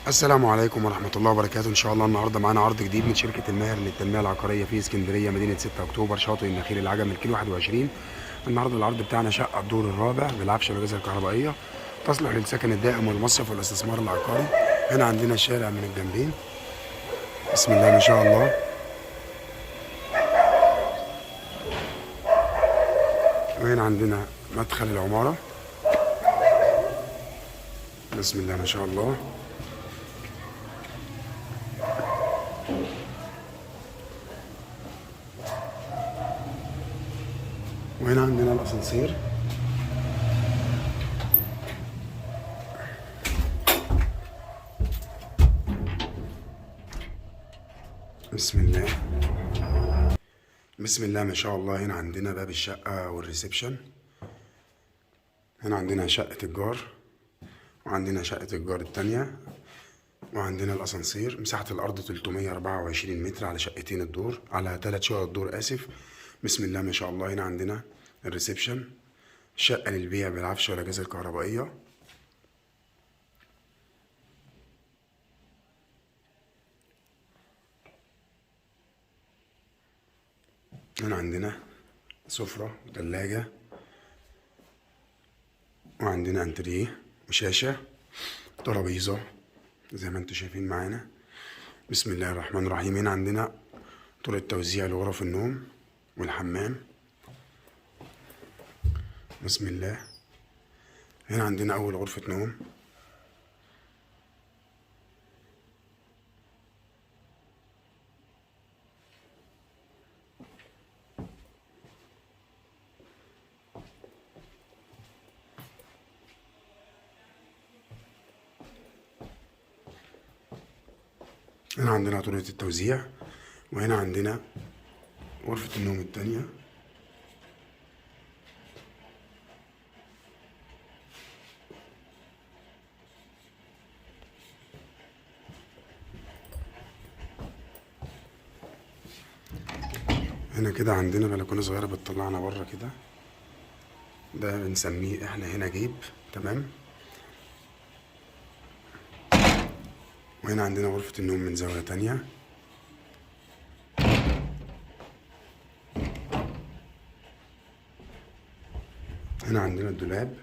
السلام عليكم ورحمة الله وبركاته. إن شاء الله النهاردة معانا عرض جديد من شركة الماهر للتنمية العقارية في اسكندرية مدينة 6 أكتوبر شاطئ النخيل العجمي الكيلو 21. النهاردة العرض بتاعنا شقة الدور الرابع بالعفش والأجهزة الكهربائية تصلح للسكن الدائم والمصيف والاستثمار العقاري. هنا عندنا الشارع من الجنبين، بسم الله ما شاء الله. وهنا عندنا مدخل العمارة، بسم الله ما شاء الله. وهنا عندنا الأسانسير، بسم الله بسم الله ما شاء الله. هنا عندنا باب الشقة والريسبشن. هنا عندنا شقة الجار، وعندنا شقة الجار التانية، وعندنا الأسانسير. مساحة الأرض 324 متر على شقتين الدور، على 3 شقق الدور آسف. بسم الله ما شاء الله. هنا عندنا الريسبشن، شقة للبيع بالعفش والأجهزة الكهربائية. هنا عندنا سفرة وثلاجة، وعندنا انتريه وشاشة ترابيزة زي ما انتم شايفين معانا. بسم الله الرحمن الرحيم. هنا عندنا طرق توزيع لغرف النوم والحمام، بسم الله. هنا عندنا أول غرفة نوم، هنا عندنا طرقة التوزيع، وهنا عندنا غرفة النوم التانية. هنا كده عندنا بلكونة صغيرة بتطلعنا بره كده، ده بنسميه احنا هنا جيب، تمام. وهنا عندنا غرفة النوم من زاوية تانية. هنا عندنا الدولاب،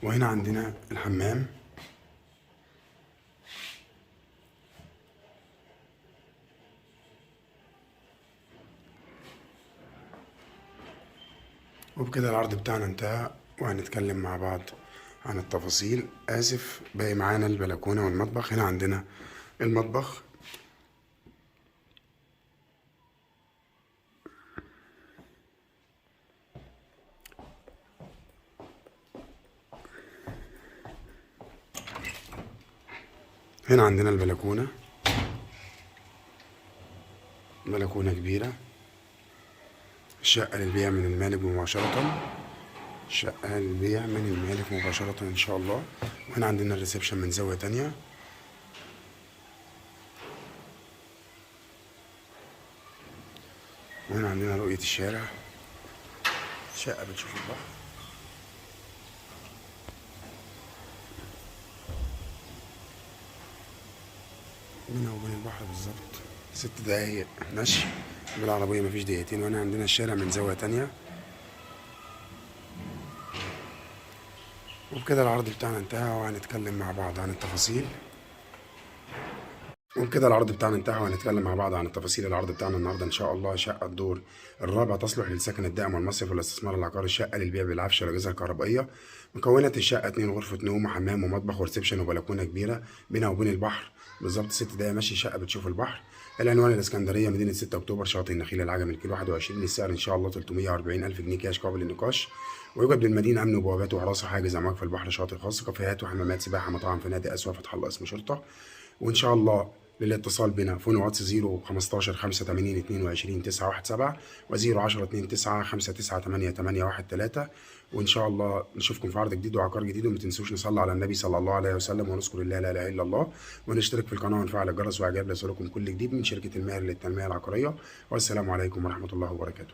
وهنا عندنا الحمام. وبكده العرض بتاعنا انتهى، وهنتكلم مع بعض عن التفاصيل. آسف، باقي معانا البلكونة والمطبخ. هنا عندنا المطبخ، هنا عندنا البلكونة، بلكونة كبيرة. الشقة للبيع من المالك مباشرة، شقة للبيع من المالك مباشرة إن شاء الله. وهنا عندنا الريسبشن من زاوية تانية. وهنا عندنا رؤية الشارع، شقة بتشوف البحر. بينا وبين البحر بالظبط 6 دقايق مشي بالعربية، مفيش دقيقتين. وهنا عندنا الشارع من زاوية تانية. وبكده العرض بتاعنا انتهى، وهنتكلم مع بعض عن التفاصيل. وبكده العرض بتاعنا انتهى، وهنتكلم مع بعض عن التفاصيل. العرض بتاعنا النهارده ان شاء الله شقه الدور الرابع تصلح للسكن الدائم والمصيف والاستثمار العقاري. الشقه للبيع بالعفش والاجهزه الكهربائيه. مكونات الشقه 2 غرفه نوم وحمام ومطبخ وريسبشن وبلكونه كبيره بينها وبين البحر بالظبط 6 دقايق مشي. شقه بتشوف البحر. العنوان الاسكندريه مدينه 6 اكتوبر شاطئ النخيل العجمي الكيلو 21. السعر ان شاء الله 340 الف جنيه كاش قابل للنقاش. ويوجد بالمدينه امن وبوابات وحراسه، حاجز امواج في البحر، شاطئ خاص، كافيهات وحمامات سباحه، مطاعم، فنادق، اسواق، فتح الله اسم شرطه. وان شاء الله للاتصال بنا فون واتس 015 85 22 917 و 010 29 598 813. وان شاء الله نشوفكم في عرض جديد وعقار جديد. وما تنسوش نصلي على النبي صلى الله عليه وسلم ونذكر الله لا اله الا الله، ونشترك في القناه ونفعل الجرس واعجاب ليصلكم كل جديد من شركه الماهر للتنميه العقاريه. والسلام عليكم ورحمه الله وبركاته.